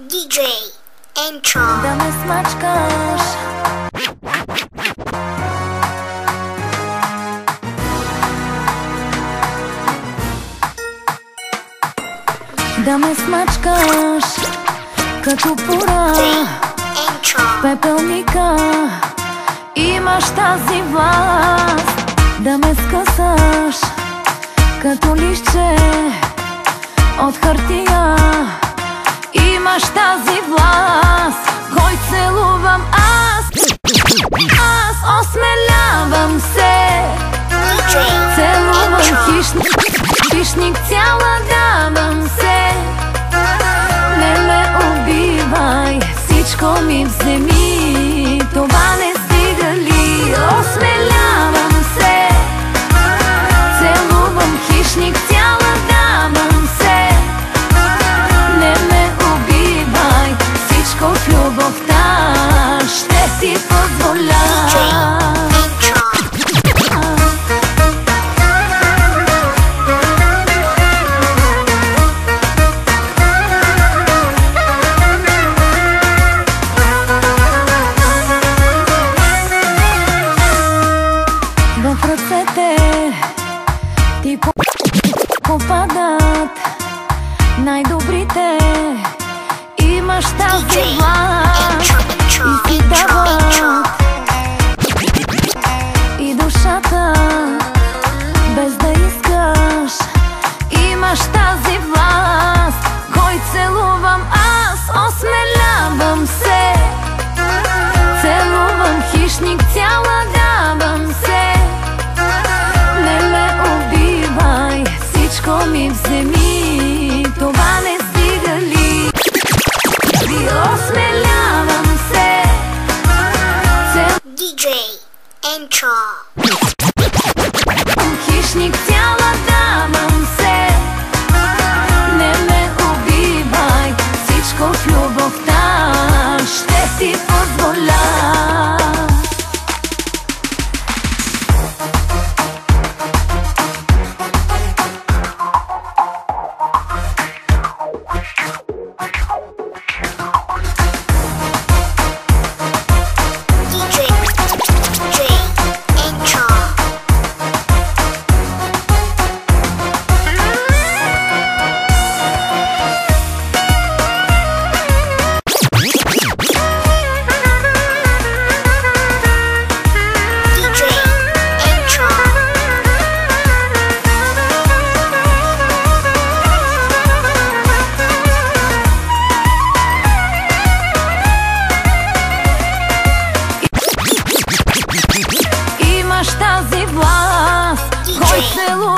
DJ Intro. Да ме смачкаш, да ме смачкаш като пора в пепелника. Имаш тази власт да ме скъсаш като листче от хартия. Имаш тази власт, кой целувам аз. Аз осмелявам се, целувам хищник цяла давам се. Не ме убивай, всичко ми вземи, това не стига ли? Осмелявам се, целувам хищник цяла давам се. Не ме убивай, всичко в любовта ще си позволя. В ръцете ти попадат най-добрите. Имаш тази власт и си дават и душата без да искаш. Имаш тази власт, кой целувам аз. Осмелявам се, целувам хищник цяла давам се. Не ме убивай, всичко ми вземи, това не стига ли? Осмелявам се, DJ Intro. хищник цяла давам се. Не ме убивай, всичко в любовта ще си позволя. Имаш тази власт, кой целува